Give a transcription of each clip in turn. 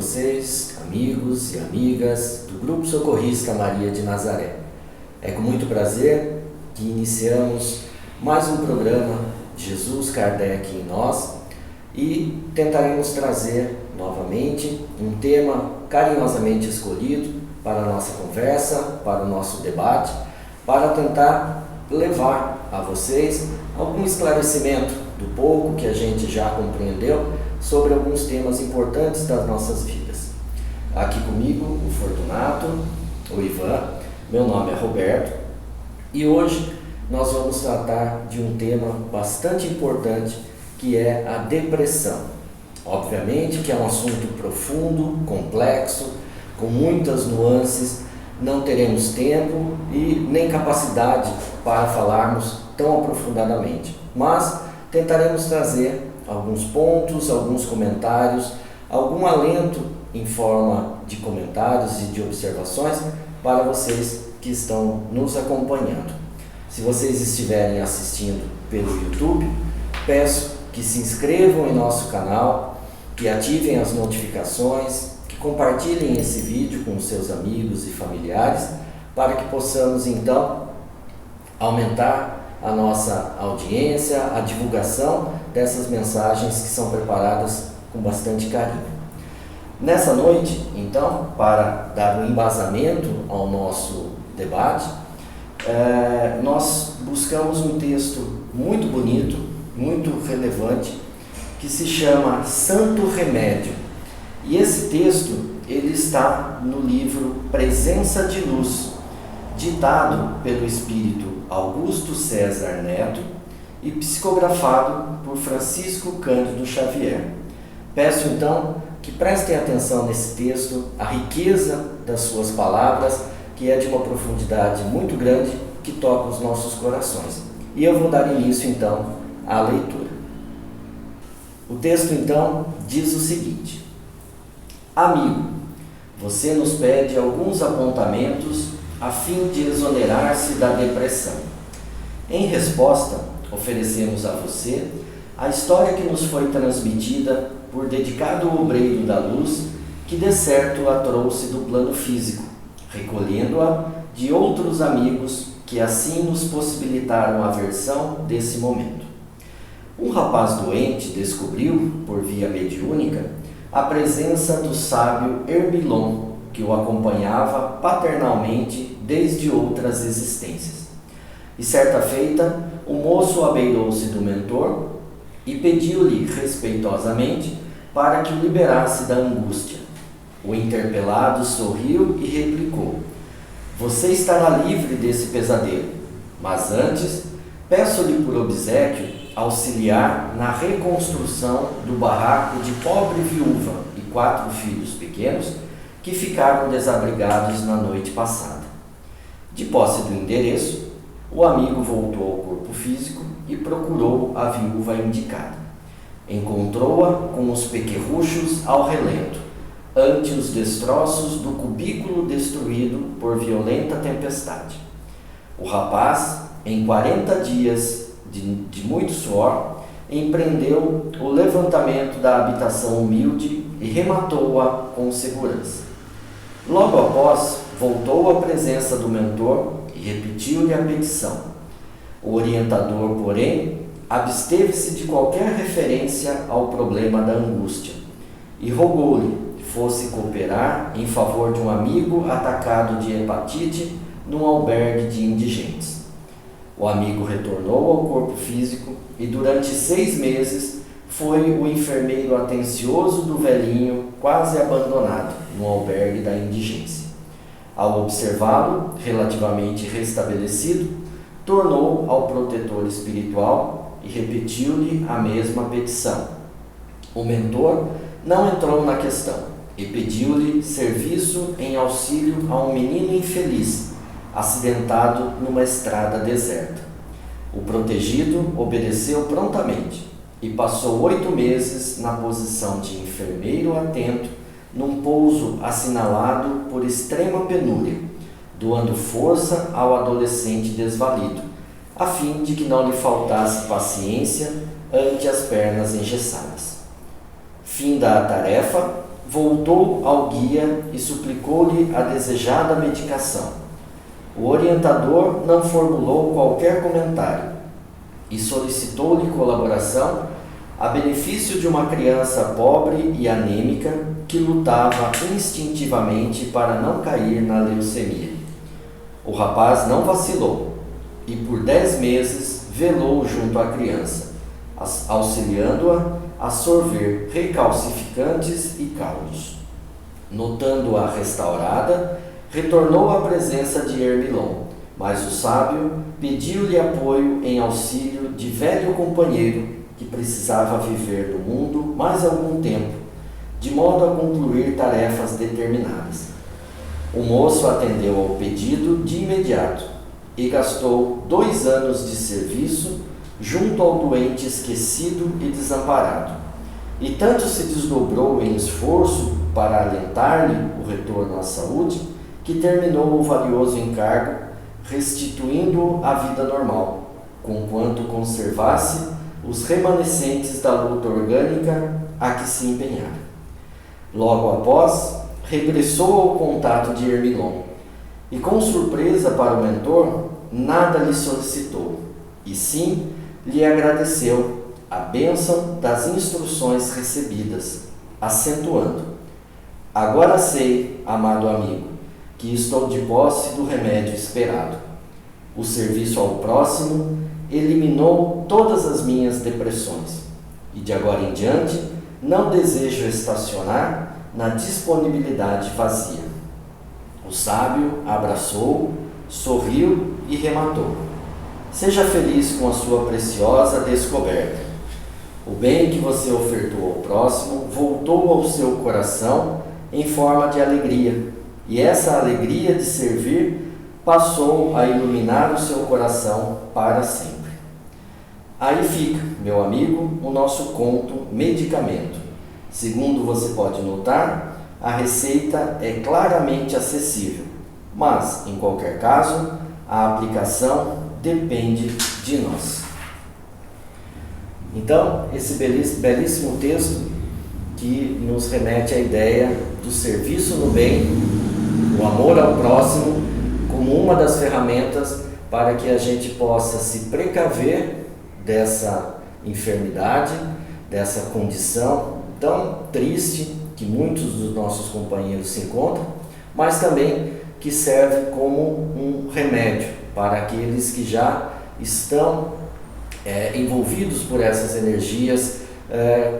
vocês, amigos e amigas do Grupo Socorrista Maria de Nazaré. É com muito prazer que iniciamos mais um programa Jesus Kardec em Nós e tentaremos trazer novamente um tema carinhosamente escolhido para a nossa conversa, para o nosso debate, para tentar levar a vocês algum esclarecimento do pouco que a gente já compreendeu sobre alguns temas importantes das nossas vidas. Aqui comigo o Fortunato, o Ivan, meu nome é Roberto e hoje nós vamos tratar de um tema bastante importante que é a depressão. Obviamente que é um assunto profundo, complexo, com muitas nuances, não teremos tempo e nem capacidade para falarmos tão aprofundadamente, mas tentaremos trazer alguns pontos, alguns comentários, algum alento em forma de comentários e de observações para vocês que estão nos acompanhando. Se vocês estiverem assistindo pelo YouTube, peço que se inscrevam em nosso canal, que ativem as notificações, que compartilhem esse vídeo com seus amigos e familiares, para que possamos então aumentar a nossa audiência, a divulgação dessas mensagens que são preparadas com bastante carinho. Nessa noite, então, para dar um embasamento ao nosso debate, nós buscamos um texto muito bonito, muito relevante, que se chama Santo Remédio. E esse texto, ele está no livro Presença de Luz, ditado pelo espírito Augusto César Neto e psicografado por Francisco Cândido Xavier. Peço então que prestem atenção nesse texto, a riqueza das suas palavras, que é de uma profundidade muito grande, que toca os nossos corações. E eu vou dar início então à leitura. O texto então diz o seguinte: Amigo, você nos pede alguns apontamentos a fim de exonerar-se da depressão. Em resposta, oferecemos a você a história que nos foi transmitida por dedicado obreiro da luz que de certo a trouxe do plano físico, recolhendo-a de outros amigos que assim nos possibilitaram a versão desse momento. Um rapaz doente descobriu, por via mediúnica, a presença do sábio Hermilon, que o acompanhava paternalmente desde outras existências. E certa feita, o moço abeirou-se do mentor e pediu-lhe respeitosamente para que o liberasse da angústia. O interpelado sorriu e replicou: Você estará livre desse pesadelo, mas antes peço-lhe por obséquio auxiliar na reconstrução do barraco de pobre viúva e 4 filhos pequenos que ficaram desabrigados na noite passada. De posse do endereço, o amigo voltou ao corpo físico e procurou a viúva indicada. Encontrou-a com os pequerruchos ao relento, ante os destroços do cubículo destruído por violenta tempestade. O rapaz, em 40 dias de muito suor, empreendeu o levantamento da habitação humilde e rematou-a com segurança. Logo após, voltou à presença do mentor e repetiu-lhe a petição. O orientador, porém, absteve-se de qualquer referência ao problema da angústia e rogou-lhe que fosse cooperar em favor de um amigo atacado de hepatite num albergue de indigentes. O amigo retornou ao corpo físico e durante 6 meses foi o enfermeiro atencioso do velhinho quase abandonado no albergue da indigência. Ao observá-lo relativamente restabelecido, tornou ao protetor espiritual e repetiu-lhe a mesma petição. O mentor não entrou na questão e pediu-lhe serviço em auxílio a um menino infeliz, acidentado numa estrada deserta. O protegido obedeceu prontamente e passou 8 meses na posição de enfermeiro atento num pouso assinalado por extrema penúria, doando força ao adolescente desvalido, a fim de que não lhe faltasse paciência ante as pernas engessadas. Fim da tarefa, voltou ao guia e suplicou-lhe a desejada medicação. O orientador não formulou qualquer comentário e solicitou-lhe colaboração a benefício de uma criança pobre e anêmica que lutava instintivamente para não cair na leucemia. O rapaz não vacilou e por 10 meses velou junto à criança, auxiliando-a a sorver recalcificantes e caldos. Notando-a restaurada, retornou à presença de Hermilon, mas o sábio pediu-lhe apoio em auxílio de velho companheiro que precisava viver no mundo mais algum tempo, de modo a concluir tarefas determinadas. O moço atendeu ao pedido de imediato e gastou 2 anos de serviço junto ao doente esquecido e desamparado, e tanto se desdobrou em esforço para alentar-lhe o retorno à saúde, que terminou o valioso encargo, restituindo-o à vida normal, conquanto conservasse os remanescentes da luta orgânica a que se empenhara. Logo após, regressou ao contato de Hermilon, e com surpresa para o mentor, nada lhe solicitou, e sim lhe agradeceu a bênção das instruções recebidas, acentuando: agora sei, amado amigo, que estou de posse do remédio esperado. O serviço ao próximo eliminou todas as minhas depressões, e de agora em diante não desejo estacionar na disponibilidade vazia. O sábio abraçou, sorriu e rematou: seja feliz com a sua preciosa descoberta. O bem que você ofertou ao próximo voltou ao seu coração em forma de alegria, e essa alegria de servir passou a iluminar o seu coração para sempre. Aí fica, meu amigo, o nosso conto Medicamento. Segundo você pode notar, a receita é claramente acessível, mas, em qualquer caso, a aplicação depende de nós. Então, esse belíssimo texto que nos remete à ideia do serviço no bem, o amor ao próximo, como uma das ferramentas para que a gente possa se precaver dessa enfermidade, dessa condição tão triste que muitos dos nossos companheiros se encontram, mas também que serve como um remédio para aqueles que já estão envolvidos por essas energias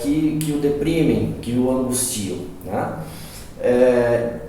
que o deprimem, que o angustiam, né?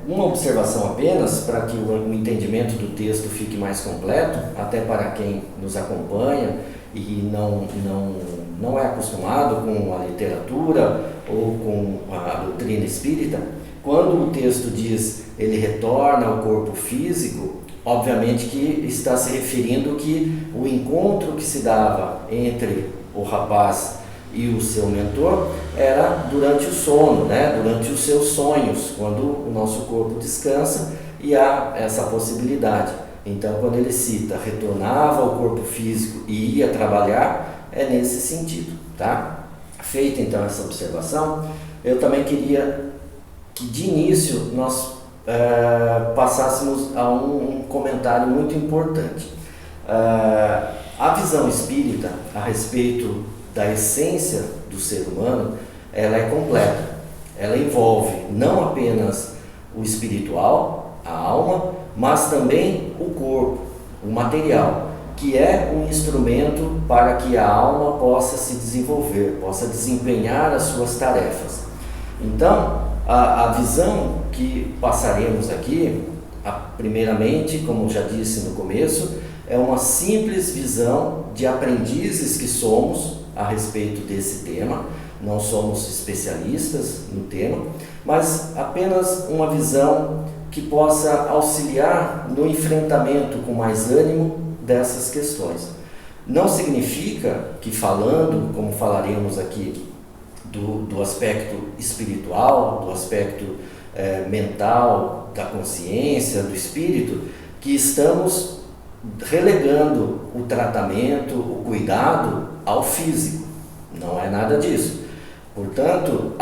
Uma observação apenas para que o entendimento do texto fique mais completo, até para quem nos acompanha e não é acostumado com a literatura ou com a doutrina espírita. Quando o texto diz ele retorna ao corpo físico, obviamente que está se referindo que o encontro que se dava entre o rapaz e o seu mentor era durante o sono, né? Durante os seus sonhos, quando o nosso corpo descansa e há essa possibilidade. Então, quando ele cita retornava ao corpo físico e ia trabalhar, é nesse sentido, tá? Feita então essa observação, eu também queria que de início nós passássemos a um comentário muito importante. A visão espírita a respeito da essência do ser humano, ela é completa. Ela envolve não apenas o espiritual, a alma, mas também o corpo, o material, que é um instrumento para que a alma possa se desenvolver, possa desempenhar as suas tarefas. Então, a visão que passaremos aqui, primeiramente, como já disse no começo, é uma simples visão de aprendizes que somos a respeito desse tema. Não somos especialistas no tema, mas apenas uma visão que possa auxiliar no enfrentamento com mais ânimo dessas questões. Não significa que falando, como falaremos aqui, do aspecto espiritual, do aspecto mental, da consciência, do espírito, que estamos relegando o tratamento, o cuidado ao físico. Não é nada disso. Portanto,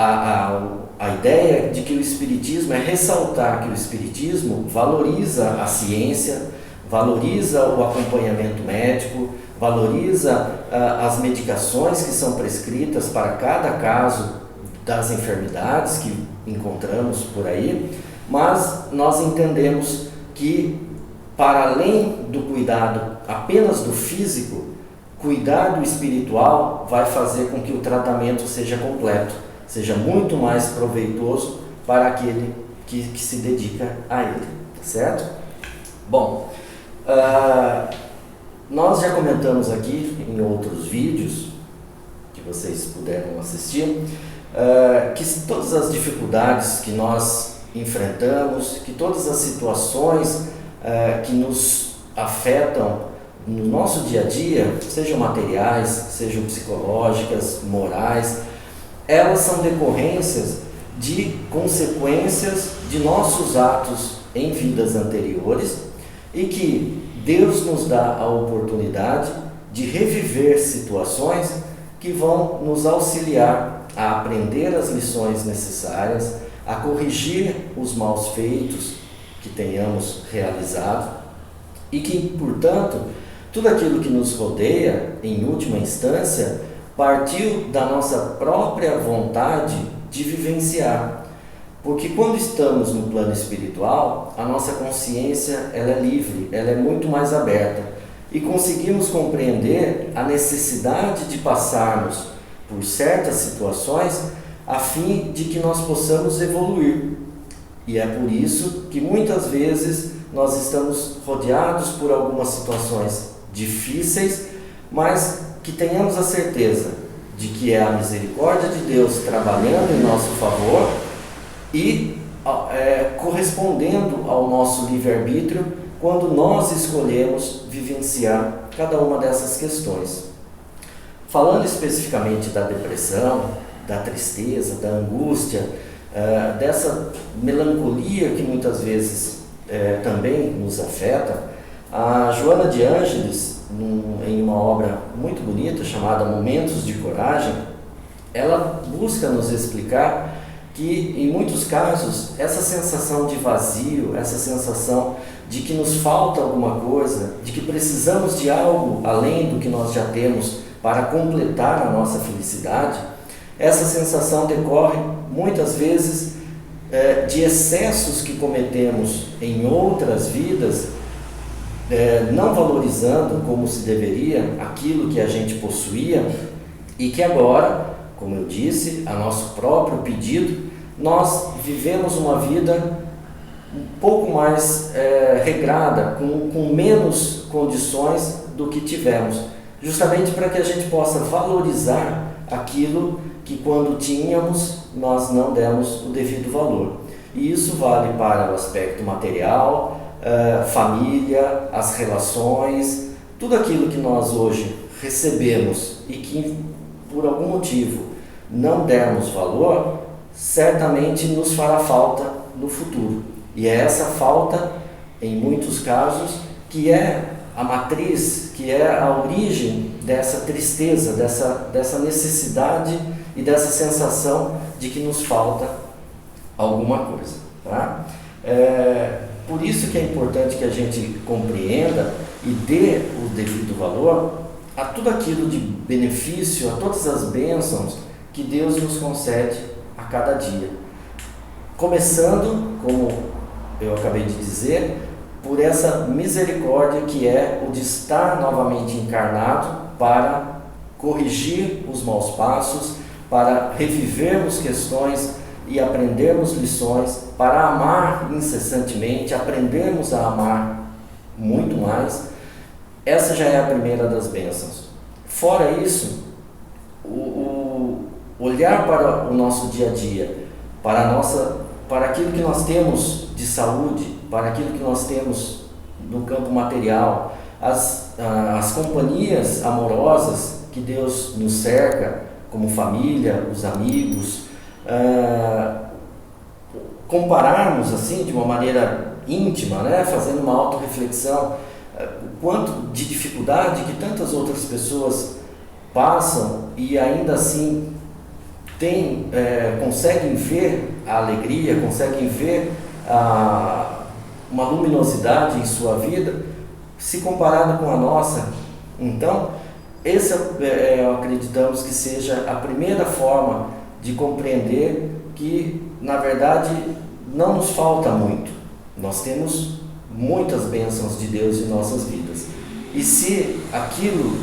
a ideia de que o Espiritismo é ressaltar que o Espiritismo valoriza a ciência, valoriza o acompanhamento médico, valoriza as medicações que são prescritas para cada caso das enfermidades que encontramos por aí, mas nós entendemos que, para além do cuidado apenas do físico, cuidar do espiritual vai fazer com que o tratamento seja completo, seja muito mais proveitoso para aquele que se dedica a ele, certo? Bom, nós já comentamos aqui em outros vídeos que vocês puderam assistir, que todas as dificuldades que nós enfrentamos, que todas as situações que nos afetam no nosso dia a dia, sejam materiais, sejam psicológicas, morais, elas são decorrências de consequências de nossos atos em vidas anteriores e que Deus nos dá a oportunidade de reviver situações que vão nos auxiliar a aprender as lições necessárias, a corrigir os maus feitos que tenhamos realizado e que, portanto, tudo aquilo que nos rodeia, em última instância, partiu da nossa própria vontade de vivenciar. Porque quando estamos no plano espiritual, a nossa consciência ela é livre, ela é muito mais aberta e conseguimos compreender a necessidade de passarmos por certas situações a fim de que nós possamos evoluir. E é por isso que muitas vezes nós estamos rodeados por algumas situações difíceis, mas que tenhamos a certeza de que é a misericórdia de Deus trabalhando em nosso favor e correspondendo ao nosso livre-arbítrio quando nós escolhemos vivenciar cada uma dessas questões. Falando especificamente da depressão, da tristeza, da angústia, dessa melancolia que muitas vezes também nos afeta, a Joana de Ângeles, em uma obra muito bonita chamada Momentos de Coragem, ela busca nos explicar que, em muitos casos, essa sensação de vazio, essa sensação de que nos falta alguma coisa, de que precisamos de algo além do que nós já temos para completar a nossa felicidade, essa sensação decorre muitas vezes de excessos que cometemos em outras vidas, não valorizando como se deveria aquilo que a gente possuía e que agora, como eu disse, a nosso próprio pedido, nós vivemos uma vida um pouco mais regrada, com menos condições do que tivemos, justamente para que a gente possa valorizar aquilo que quando tínhamos nós não demos o devido valor. E isso vale para o aspecto material, família, as relações, tudo aquilo que nós hoje recebemos e que por algum motivo não dermos valor, certamente nos fará falta no futuro. E é essa falta, em muitos casos, que é a matriz, que é a origem dessa tristeza, dessa necessidade e dessa sensação de que nos falta alguma coisa. Tá? Por isso que é importante que a gente compreenda e dê o devido valor a tudo aquilo de benefício, a todas as bênçãos que Deus nos concede a cada dia. Começando, como eu acabei de dizer, por essa misericórdia que é o de estar novamente encarnado para corrigir os maus passos, para revivermos questões e aprendermos lições, para amar incessantemente, aprendermos a amar muito mais. Essa já é a primeira das bênçãos. Fora isso, o olhar para o nosso dia a dia, para aquilo que nós temos de saúde, para aquilo que nós temos no campo material, as companhias amorosas que Deus nos cerca, como família, os amigos, compararmos assim de uma maneira íntima, né, fazendo uma autorreflexão, o quanto de dificuldade que tantas outras pessoas passam e ainda assim conseguem ver a alegria, conseguem ver uma luminosidade em sua vida, se comparada com a nossa. Então, acreditamos que seja a primeira forma de compreender que, na verdade, não nos falta muito. Nós temos muitas bênçãos de Deus em nossas vidas. E se aquilo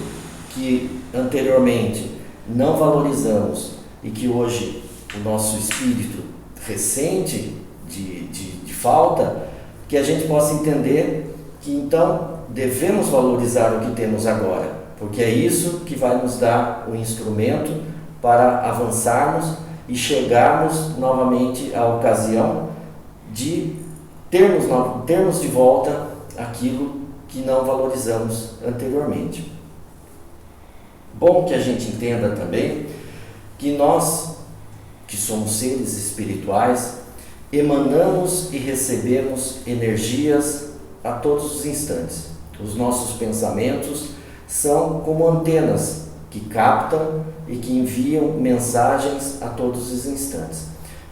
que anteriormente não valorizamos e que hoje o nosso espírito ressente de falta, que a gente possa entender que então devemos valorizar o que temos agora, porque é isso que vai nos dar o instrumento para avançarmos e chegarmos novamente à ocasião de termos de volta aquilo que não valorizamos anteriormente. Bom que a gente entenda também que nós, que somos seres espirituais, emanamos e recebemos energias a todos os instantes. Os nossos pensamentos são como antenas que captam e que enviam mensagens a todos os instantes.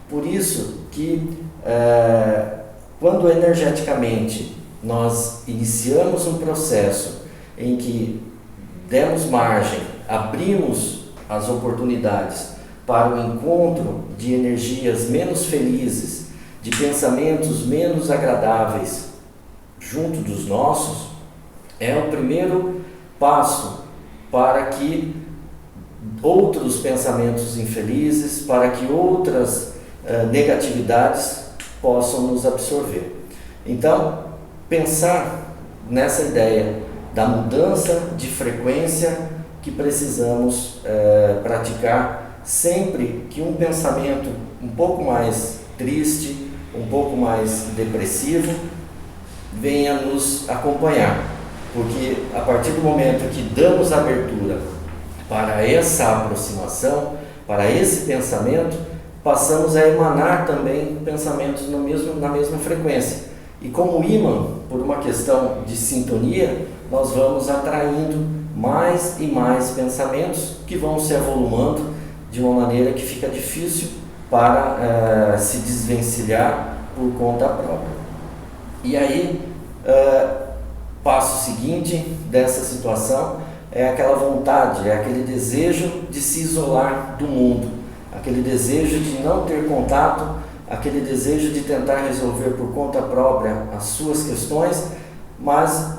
Por isso que quando energeticamente nós iniciamos um processo em que demos margem, abrimos as oportunidades para o encontro de energias menos felizes, de pensamentos menos agradáveis junto dos nossos, é o primeiro passo para que outros pensamentos infelizes, para que outras negatividades possam nos absorver. Então, pensar nessa ideia da mudança de frequência que precisamos praticar sempre que um pensamento um pouco mais triste, um pouco mais depressivo venha nos acompanhar, porque a partir do momento que damos abertura para essa aproximação, para esse pensamento, passamos a emanar também pensamentos na mesma frequência. E como ímã, por uma questão de sintonia, nós vamos atraindo mais e mais pensamentos que vão se avolumando de uma maneira que fica difícil para se desvencilhar por conta própria. E aí, passo seguinte dessa situação é aquela vontade, é aquele desejo de se isolar do mundo, aquele desejo de não ter contato, aquele desejo de tentar resolver por conta própria as suas questões, mas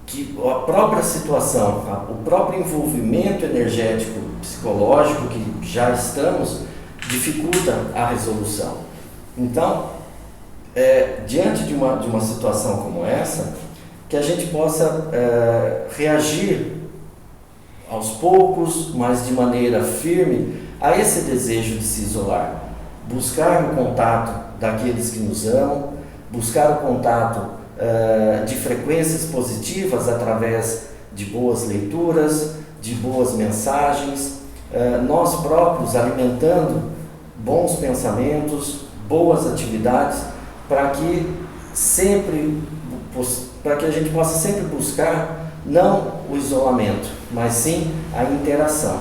que a própria situação, o próprio envolvimento energético, psicológico que já estamos, dificulta a resolução. Então, diante de uma situação como essa, que a gente possa reagir aos poucos, mas de maneira firme, a esse desejo de se isolar. Buscar o contato daqueles que nos amam, buscar o contato de frequências positivas através de boas leituras, de boas mensagens, nós próprios alimentando bons pensamentos, boas atividades, para que a gente possa sempre buscar não o isolamento, mas sim a interação,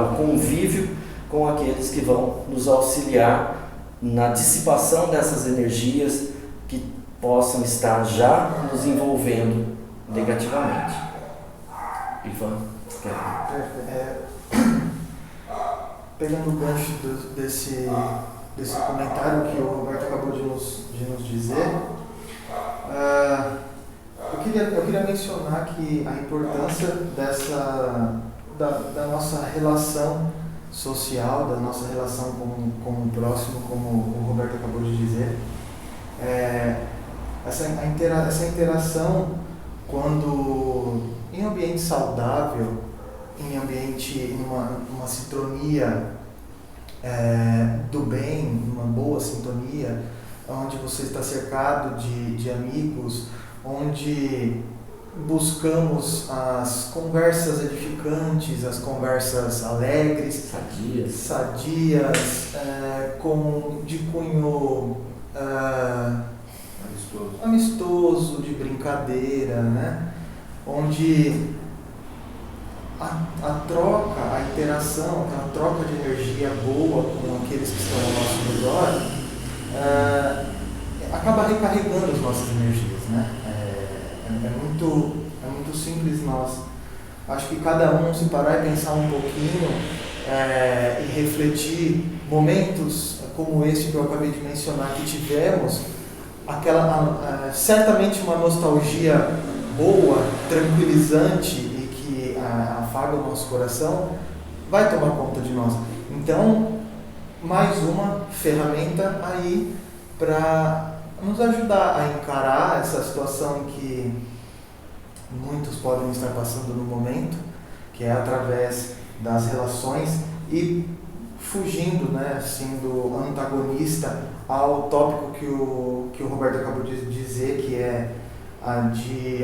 o convívio com aqueles que vão nos auxiliar na dissipação dessas energias que possam estar já nos envolvendo negativamente. Ivan, pegando o gancho desse comentário que o Roberto acabou de nos dizer, eu queria mencionar que a importância da nossa relação social, da nossa relação com o próximo, como o Roberto acabou de dizer, essa interação, quando em ambiente saudável, em ambiente, numa sintonia do bem, numa boa sintonia, onde você está cercado de amigos, onde buscamos as conversas edificantes, as conversas alegres, sadias, de cunho amistoso, de brincadeira, né? Onde a troca, a interação, aquela troca de energia boa com aqueles que estão ao nosso redor, acaba recarregando as nossas energias, né? É muito simples nós. Acho que cada um se parar e pensar um pouquinho e refletir momentos como esse que eu acabei de mencionar que tivemos, certamente uma nostalgia boa, tranquilizante e que afaga o nosso coração, vai tomar conta de nós. Então, mais uma ferramenta aí para nos ajudar a encarar essa situação que muitos podem estar passando no momento, que é através das relações e fugindo, né, sendo antagonista ao tópico que o Roberto acabou de dizer, que é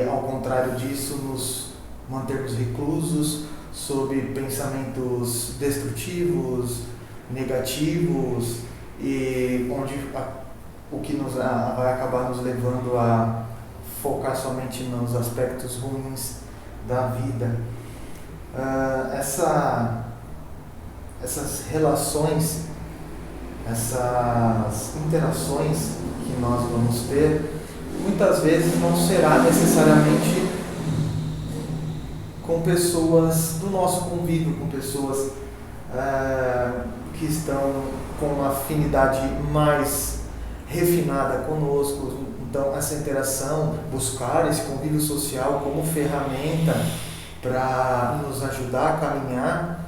ao contrário disso, nos mantermos reclusos sob pensamentos destrutivos, negativos, e o que vai acabar nos levando a focar somente nos aspectos ruins da vida. Essas relações, essas interações que nós vamos ter, muitas vezes não será necessariamente com pessoas do nosso convívio, com pessoas que estão com uma afinidade mais refinada conosco. Então, essa interação, buscar esse convívio social como ferramenta para nos ajudar a caminhar,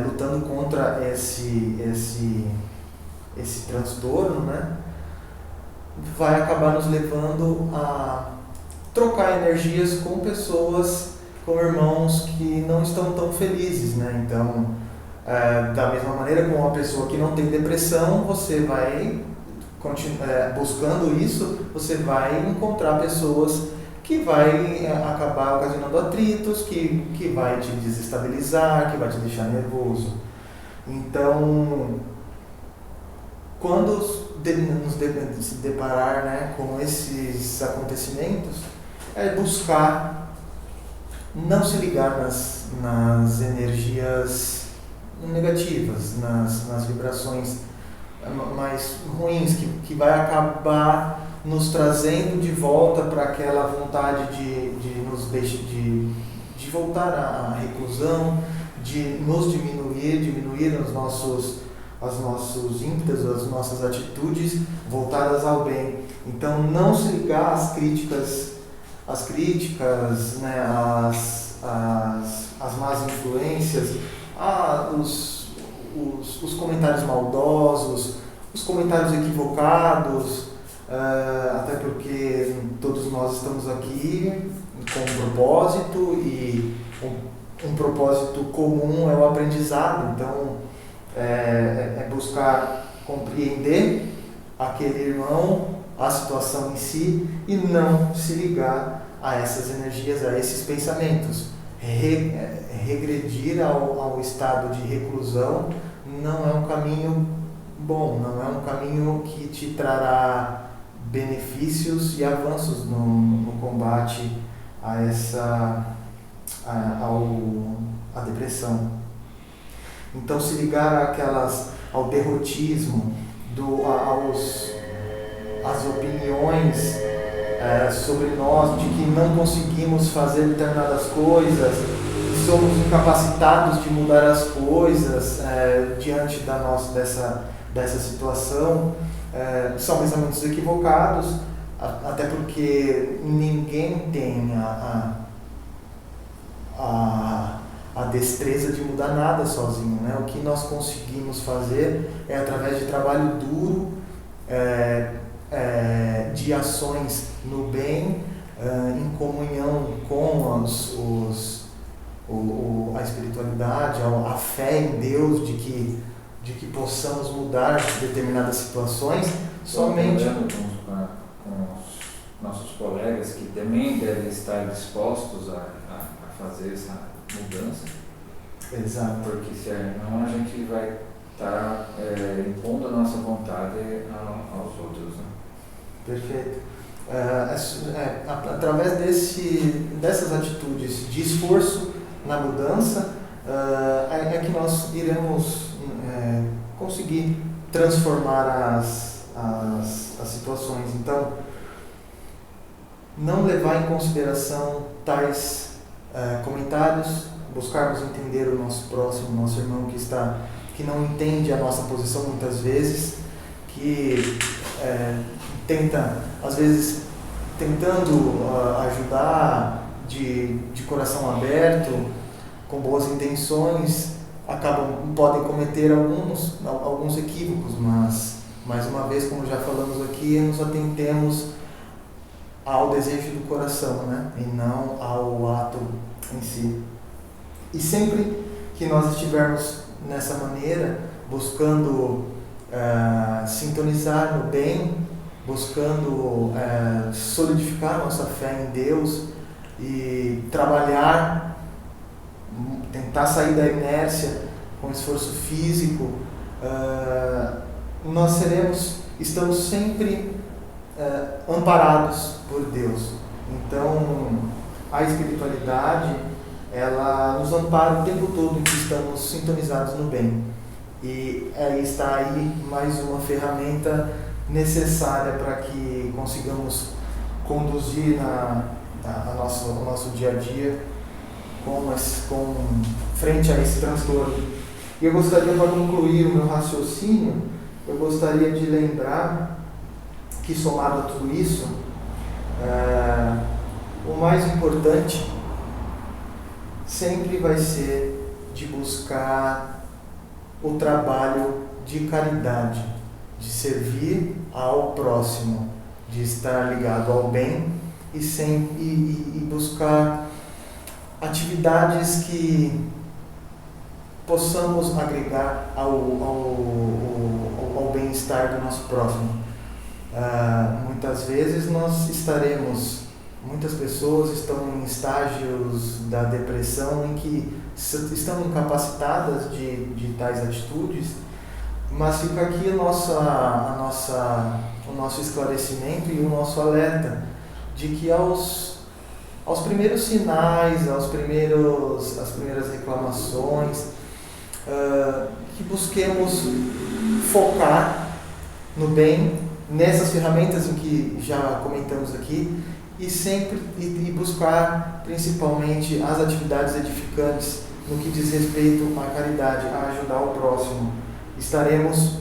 lutando contra esse transtorno, né? Vai acabar nos levando a trocar energias com pessoas, com irmãos que não estão tão felizes, né? Então, da mesma maneira como uma pessoa que não tem depressão, você vai buscando isso, você vai encontrar pessoas que vai acabar ocasionando atritos, que vai te desestabilizar, que vai te deixar nervoso. Então, quando se deparar, né, com esses acontecimentos, é buscar não se ligar nas energias negativas, nas vibrações mais ruins, que vai acabar nos trazendo de volta para aquela vontade de voltar à reclusão, de nos diminuir os nossos ímpetos, as nossas atitudes voltadas ao bem. Então, não se ligar às críticas, né, às más influências, os comentários maldosos, os comentários equivocados, até porque todos nós estamos aqui com um propósito, e um propósito comum é o aprendizado. Então, é buscar compreender aquele irmão, a situação em si, e não se ligar a essas energias, a esses pensamentos. Regredir ao estado de reclusão não é um caminho bom, não é um caminho que te trará benefícios e avanços no combate à depressão. Então, se ligar ao derrotismo, às opiniões sobre nós, de que não conseguimos fazer determinadas coisas, que somos incapacitados de mudar as coisas diante dessa situação, são pensamentos equivocados, até porque ninguém tem a destreza de mudar nada sozinho, né? O que nós conseguimos fazer é através de trabalho duro, de ações no bem, em comunhão com a espiritualidade, a fé em Deus, de que possamos mudar determinadas situações, somente com os nossos colegas que também devem estar dispostos a fazer essa mudança. Exato. Porque senão a gente vai estar impondo a nossa vontade aos outros, né? Perfeito. Através dessas atitudes de esforço, na mudança, é que nós iremos conseguir transformar as situações. Então, não levar em consideração tais comentários, buscarmos entender o nosso próximo, o nosso irmão que não entende a nossa posição muitas vezes, que tenta, às vezes, tentando ajudar de coração aberto, com boas intenções, podem cometer alguns equívocos, mas, mais uma vez, como já falamos aqui, nos atentemos ao desejo do coração, né? E não ao ato em si. E sempre que nós estivermos nessa maneira, buscando sintonizar no bem, buscando solidificar nossa fé em Deus e trabalhar, tentar sair da inércia com esforço físico, nós estamos sempre amparados por Deus. Então, a espiritualidade, ela nos ampara o tempo todo em que estamos sintonizados no bem. E está aí mais uma ferramenta necessária para que consigamos conduzir o nosso dia a dia frente a esse transtorno. E eu gostaria, para concluir o meu raciocínio, eu gostaria de lembrar que, somado a tudo isso, o mais importante sempre vai ser de buscar o trabalho de caridade, de servir ao próximo, de estar ligado ao bem e buscar atividades que possamos agregar ao bem-estar do nosso próximo. Muitas vezes muitas pessoas estão em estágios da depressão em que estão incapacitadas de tais atitudes, mas fica aqui o nosso esclarecimento e o nosso alerta de que aos primeiros sinais, as primeiras reclamações, que busquemos focar no bem, nessas ferramentas em que já comentamos aqui, e buscar principalmente as atividades edificantes no que diz respeito à caridade, a ajudar o próximo. Estaremos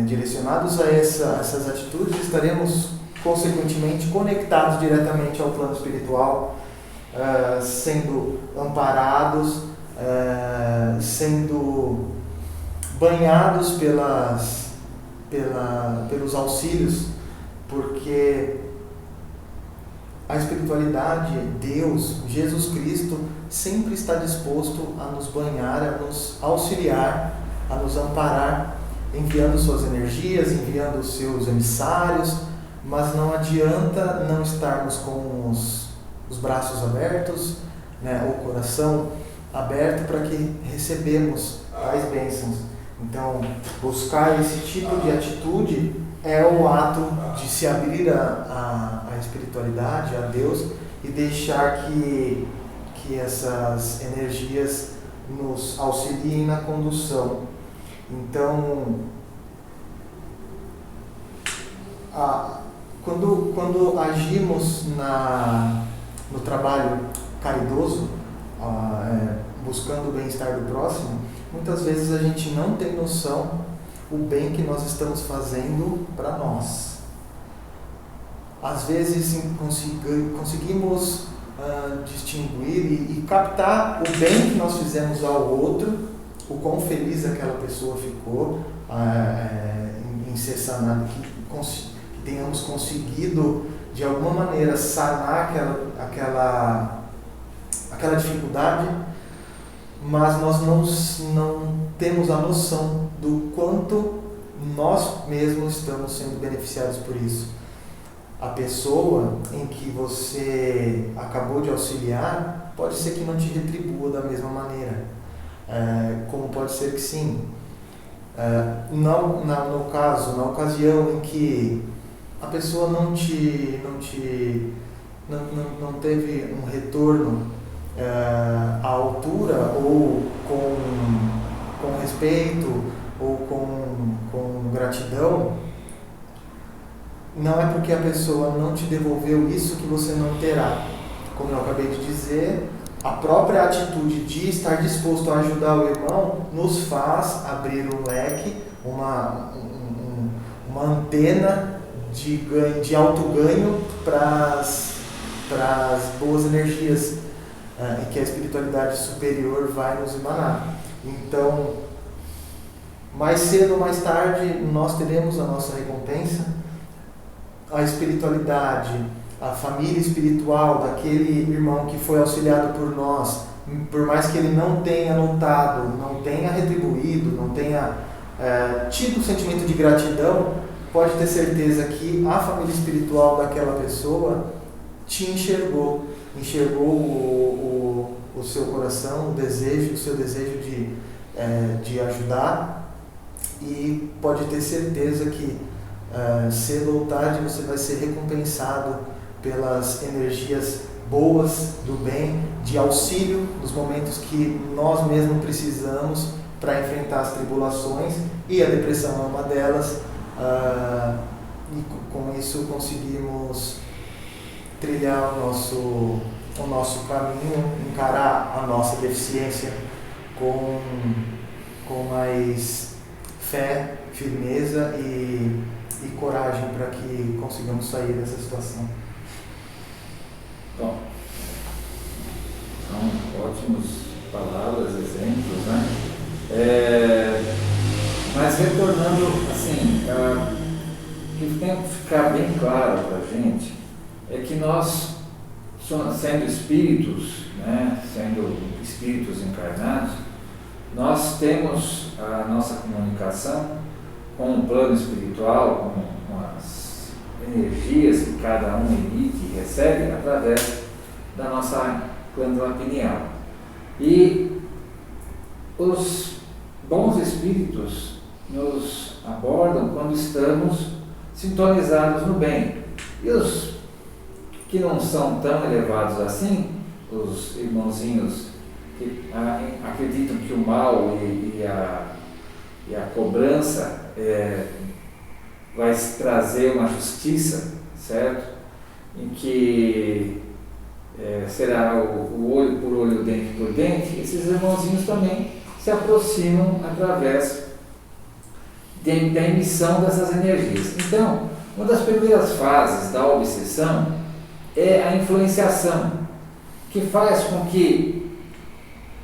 direcionados a essas atitudes, estaremos consequentemente conectados diretamente ao plano espiritual, sendo amparados, sendo banhados pelos auxílios, porque a espiritualidade, Deus, Jesus Cristo, sempre está disposto a nos banhar, a nos auxiliar, a nos amparar, enviando suas energias, enviando os seus emissários, mas não adianta não estarmos com os braços abertos, né, o coração aberto para que recebemos tais bênçãos. Então, buscar esse tipo de atitude é o ato de se abrir à espiritualidade, a Deus, e deixar que essas energias nos auxiliem na condução. Então, quando agimos no trabalho caridoso, buscando o bem-estar do próximo, muitas vezes a gente não tem noção o bem que nós estamos fazendo para nós. Às vezes conseguimos distinguir e captar o bem que nós fizemos ao outro, o quão feliz aquela pessoa ficou em ser sanada, que tenhamos conseguido de alguma maneira sanar aquela dificuldade, mas nós não temos a noção do quanto nós mesmos estamos sendo beneficiados por isso. A pessoa em que você acabou de auxiliar pode ser que não te retribua da mesma maneira, como pode ser que sim. Na ocasião em que a pessoa não teve um retorno à altura ou com respeito ou com gratidão, não é porque a pessoa não te devolveu isso que você não terá. Como eu acabei de dizer, a própria atitude de estar disposto a ajudar o irmão nos faz abrir um leque, uma antena de alto ganho para as boas energias que a espiritualidade superior vai nos emanar. Então, mais cedo ou mais tarde, nós teremos a nossa recompensa. A espiritualidade, a família espiritual daquele irmão que foi auxiliado por nós, por mais que ele não tenha notado, não tenha retribuído, não tenha tido o sentimento de gratidão, pode ter certeza que a família espiritual daquela pessoa te enxergou o seu coração, o seu desejo de ajudar, e pode ter certeza que cedo ou tarde você vai ser recompensado pelas energias boas, do bem, de auxílio nos momentos que nós mesmos precisamos para enfrentar as tribulações, e a depressão é uma delas. E com isso conseguimos trilhar o nosso caminho, encarar a nossa deficiência com mais fé, firmeza e coragem para que consigamos sair dessa situação. Bom, são ótimas palavras, exemplos, né? Mas retornando, assim, o que tem que ficar bem claro para a gente é que nós, sendo espíritos, né, sendo espíritos encarnados, nós temos a nossa comunicação com o plano espiritual, com as energias que cada um emite e recebe através da nossa glândula pineal. E os bons espíritos nos abordam quando estamos sintonizados no bem. E os que não são tão elevados assim, os irmãozinhos que acreditam que o mal e a cobrança vai trazer uma justiça, certo? Em que será o olho por olho, dente por dente. Esses irmãozinhos também se aproximam através da emissão dessas energias. Então, uma das primeiras fases da obsessão é a influenciação, que faz com que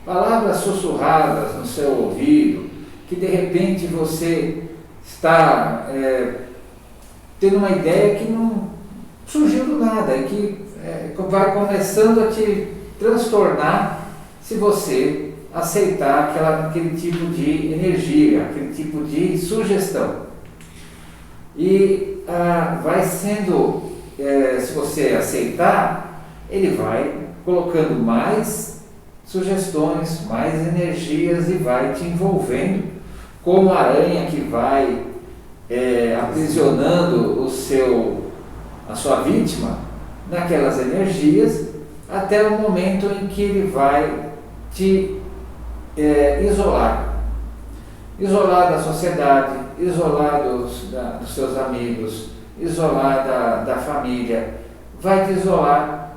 palavras sussurradas no seu ouvido, que de repente você está tendo uma ideia que não surgiu do nada, e que vai começando a te transtornar se você aceitar aquele tipo de energia, aquele tipo de sugestão. E vai sendo, se você aceitar, ele vai colocando mais sugestões, mais energias e vai te envolvendo como a aranha que vai aprisionando a sua vítima naquelas energias até o momento em que ele vai te isolar da sociedade, isolar dos seus amigos, isolar da família, vai te isolar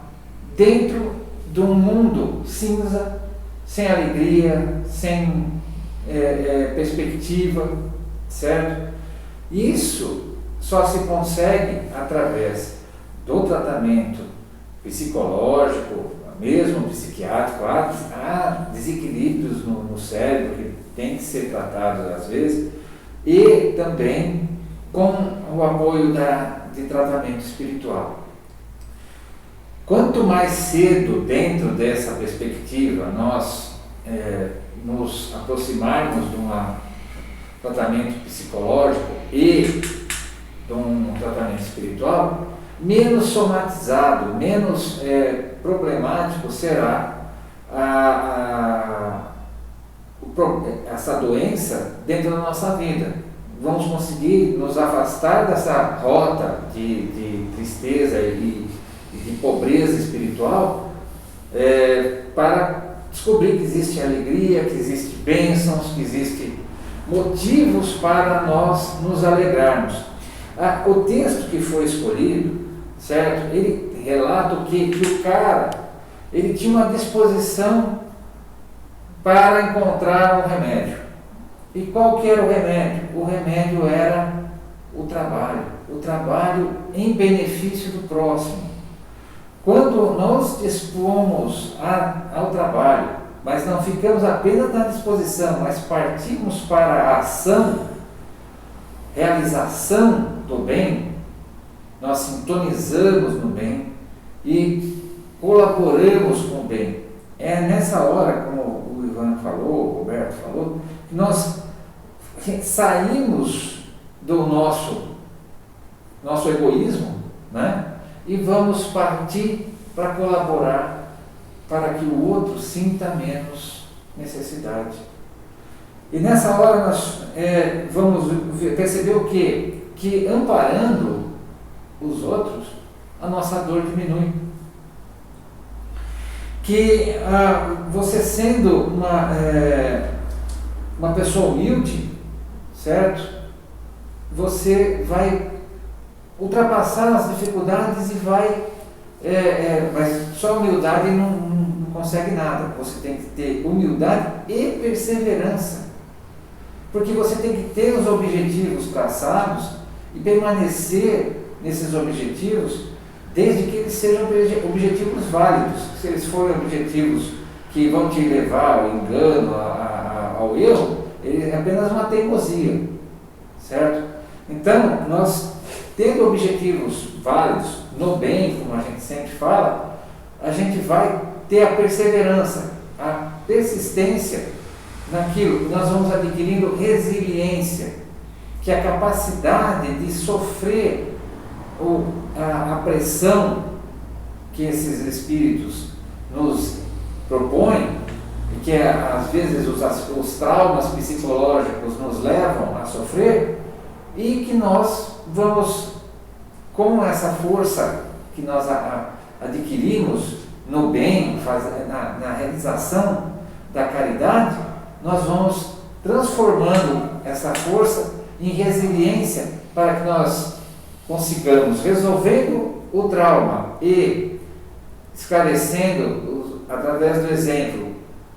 dentro de um mundo cinza, sem alegria, sem perspectiva, certo? Isso só se consegue através do tratamento psicológico, mesmo psiquiátrico. Há desequilíbrios no cérebro que tem que ser tratados às vezes, e também com o apoio de tratamento espiritual. Quanto mais cedo dentro dessa perspectiva nós nos aproximarmos de um tratamento psicológico e de um tratamento espiritual, menos somatizado, menos problemático será essa doença dentro da nossa vida. Vamos conseguir nos afastar dessa rota de tristeza e de pobreza espiritual, para descobrir que existe alegria, que existe bênçãos, que existe motivos para nós nos alegrarmos. O texto que foi escolhido, certo? Ele relata que o cara, ele tinha uma disposição para encontrar um remédio. E qual que era o remédio? O remédio era o trabalho em benefício do próximo. Quando nós dispomos ao trabalho, mas não ficamos apenas na disposição, mas partimos para a ação, realização do bem, nós sintonizamos no bem e colaboramos com o bem. É nessa hora, como o Ivan falou, o Roberto falou, que nós saímos do nosso egoísmo, né? E vamos partir para colaborar para que o outro sinta menos necessidade. E nessa hora nós vamos perceber o quê? Que amparando os outros, a nossa dor diminui. Que você sendo uma pessoa humilde, certo? Você vai ultrapassar as dificuldades e mas só humildade não consegue nada. Você tem que ter humildade e perseverança, porque você tem que ter os objetivos traçados e permanecer nesses objetivos, desde que eles sejam objetivos válidos. Se eles forem objetivos que vão te levar ao engano, ao erro, é apenas uma teimosia, certo? Então, nós tendo objetivos válidos no bem, como a gente sempre fala, a gente vai ter a perseverança, a persistência naquilo. Nós vamos adquirindo resiliência, que é a capacidade de sofrer a pressão que esses espíritos nos propõem, e que às vezes os traumas psicológicos nos levam a sofrer, e que nós vamos, com essa força que nós adquirimos no bem, na realização da caridade, nós vamos transformando essa força em resiliência para que nós consigamos, resolvendo o trauma e esclarecendo, através do exemplo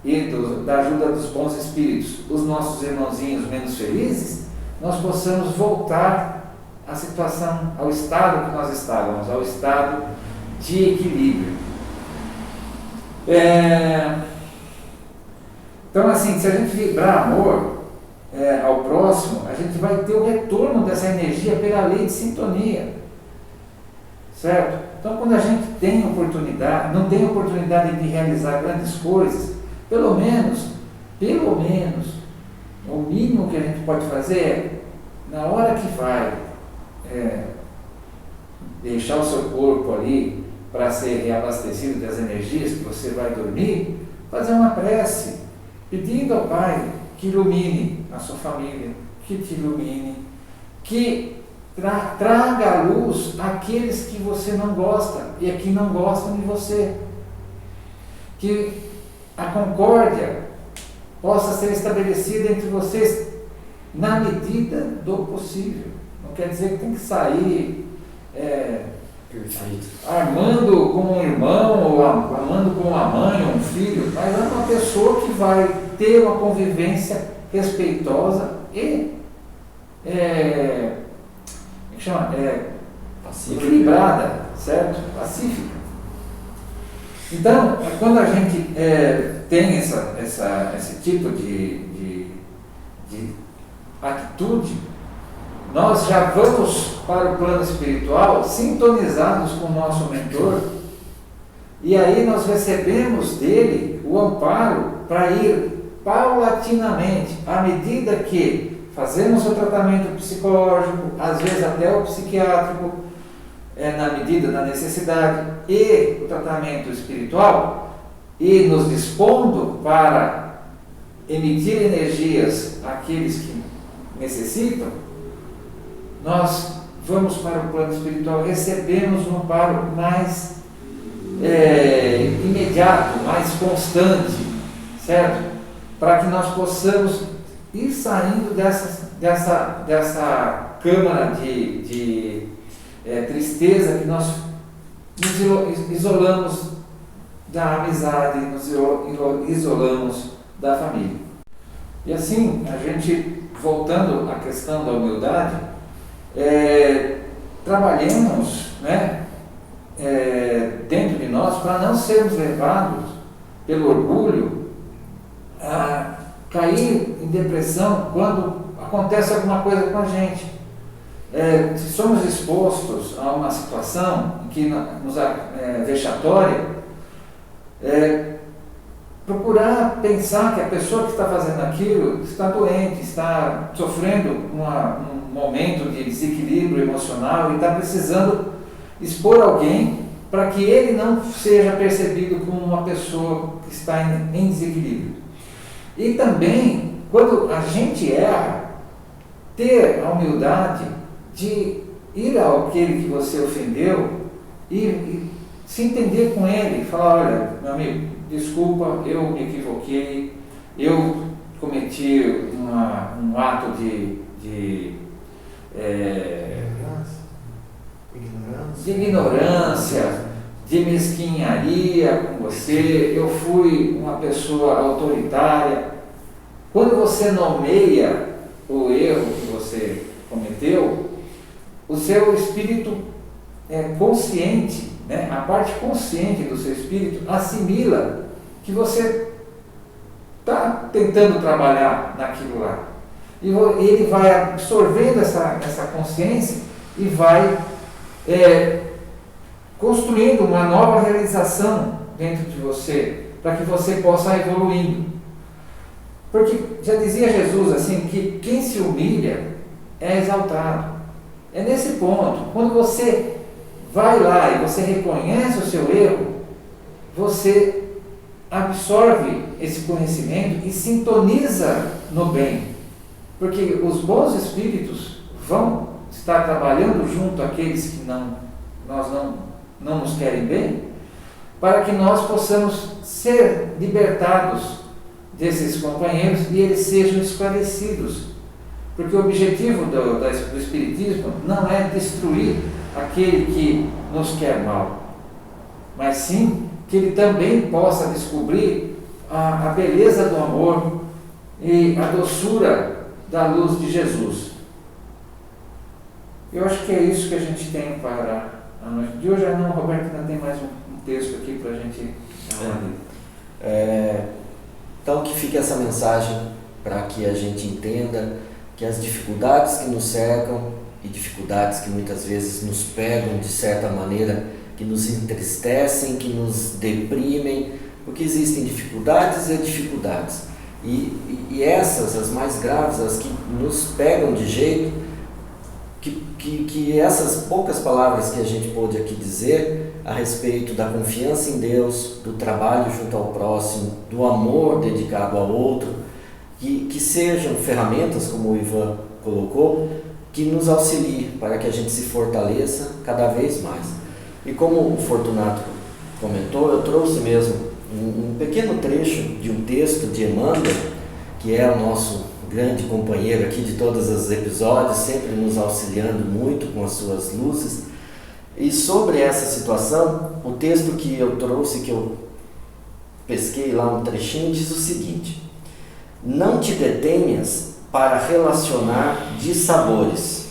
e da ajuda dos bons espíritos, os nossos irmãozinhos menos felizes, nós possamos voltar à situação, ao estado que nós estávamos, ao estado de equilíbrio. Então, assim, se a gente vibrar amor ao próximo, a gente vai ter o retorno dessa energia pela lei de sintonia, certo? Então, quando a gente tem oportunidade, não tem oportunidade de realizar grandes coisas, pelo menos, o mínimo que a gente pode fazer é, na hora que vai deixar o seu corpo ali para ser reabastecido das energias que você vai dormir, fazer uma prece, pedindo ao Pai que ilumine a sua família, que te ilumine, que traga à luz aqueles que você não gosta e que não gostam de você, que a concórdia possa ser estabelecida entre vocês na medida do possível. Não quer dizer que tem que sair armando como um irmão, ou armando como uma mãe ou um filho, mas é uma pessoa que vai ter uma convivência respeitosa e equilibrada, certo? Pacífica. Então, quando a gente tem esse tipo de atitude, nós já vamos para o plano espiritual sintonizados com o nosso mentor, e aí nós recebemos dele o amparo para ir paulatinamente, à medida que fazemos o tratamento psicológico, às vezes até o psiquiátrico, na medida da necessidade, e o tratamento espiritual, e nos dispondo para emitir energias àqueles que necessitam, nós vamos para o plano espiritual, recebemos um amparo mais imediato, mais constante, certo? Para que nós possamos ir saindo dessa câmara de tristeza que nós nos isolamos da amizade, nos isolamos da família. E assim, a gente, voltando à questão da humildade, trabalhemos, né, dentro de nós para não sermos levados pelo orgulho a cair em depressão quando acontece alguma coisa com a gente. Se somos expostos a uma situação que nos é vexatória, procurar pensar que a pessoa que está fazendo aquilo está doente, está sofrendo um momento de desequilíbrio emocional e está precisando expor alguém para que ele não seja percebido como uma pessoa que está em desequilíbrio. E também, quando a gente erra, ter a humildade de ir àquele que você ofendeu e se entender com ele, falar: olha, meu amigo, desculpa, eu me equivoquei, eu cometi um ato de ignorância, de mesquinharia com você, eu fui uma pessoa autoritária. Quando você nomeia o erro que você cometeu, o seu espírito consciente, né, a parte consciente do seu espírito assimila que você está tentando trabalhar naquilo lá. E ele vai absorvendo essa consciência e vai construindo uma nova realização dentro de você, para que você possa ir evoluindo. Porque já dizia Jesus assim, que quem se humilha é exaltado. É nesse ponto, quando você vai lá e você reconhece o seu erro, você absorve esse conhecimento e sintoniza no bem. Porque os bons espíritos vão estar trabalhando junto àqueles que não nos querem bem, para que nós possamos ser libertados desses companheiros e eles sejam esclarecidos. Porque o objetivo do Espiritismo não é destruir aquele que nos quer mal, mas sim que ele também possa descobrir a beleza do amor e a doçura da luz de Jesus. Eu acho que é isso que a gente tem para a noite de hoje. Não, Roberto, ainda tem mais um texto aqui para a gente Então que fique essa mensagem para que a gente entenda que as dificuldades que nos cercam e dificuldades que muitas vezes nos pegam de certa maneira, que nos entristecem, que nos deprimem, porque existem dificuldades e dificuldades. E essas, as mais graves, as que nos pegam de jeito, que essas poucas palavras que a gente pôde aqui dizer a respeito da confiança em Deus, do trabalho junto ao próximo, do amor dedicado ao outro, que sejam ferramentas, como o Ivan colocou, que nos auxiliem para que a gente se fortaleça cada vez mais. E como o Fortunato comentou, eu trouxe mesmo um pequeno trecho de um texto de Emmanuel, que é o nosso grande companheiro aqui de todos os episódios, sempre nos auxiliando muito com as suas luzes. E sobre essa situação, o texto que eu trouxe, que eu pesquei lá um trechinho, diz o seguinte: não te detenhas para relacionar dissabores,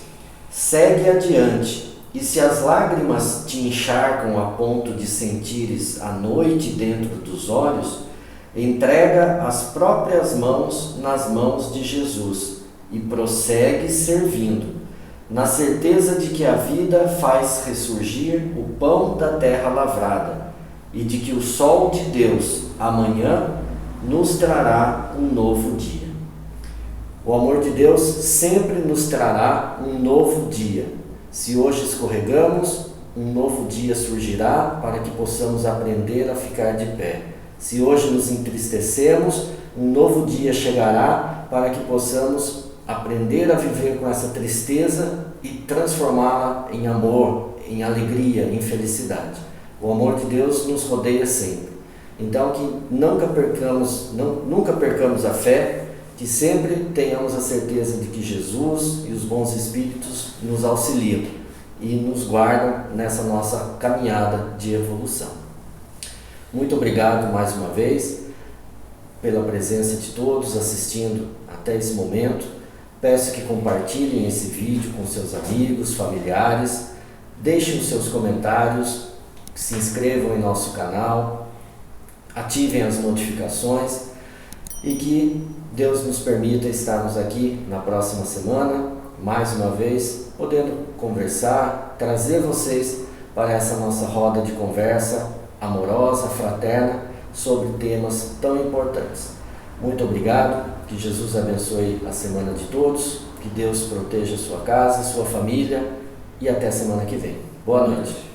segue adiante, e se as lágrimas te encharcam a ponto de sentires a noite dentro dos olhos, entrega as próprias mãos nas mãos de Jesus e prossegue servindo, na certeza de que a vida faz ressurgir o pão da terra lavrada e de que o sol de Deus amanhã nos trará um novo dia. O amor de Deus sempre nos trará um novo dia. Se hoje escorregamos, um novo dia surgirá para que possamos aprender a ficar de pé. Se hoje nos entristecemos, um novo dia chegará para que possamos aprender a viver com essa tristeza e transformá-la em amor, em alegria, em felicidade. O amor de Deus nos rodeia sempre. Então que nunca percamos a fé, que sempre tenhamos a certeza de que Jesus e os bons espíritos nos auxiliam e nos guardam nessa nossa caminhada de evolução. Muito obrigado mais uma vez pela presença de todos assistindo até esse momento. Peço que compartilhem esse vídeo com seus amigos, familiares, deixem os seus comentários, se inscrevam em nosso canal, ativem as notificações e que Deus nos permita estarmos aqui na próxima semana, mais uma vez, podendo conversar, trazer vocês para essa nossa roda de conversa amorosa, fraterna, sobre temas tão importantes. Muito obrigado, que Jesus abençoe a semana de todos, que Deus proteja a sua casa, sua família e até semana que vem. Boa noite.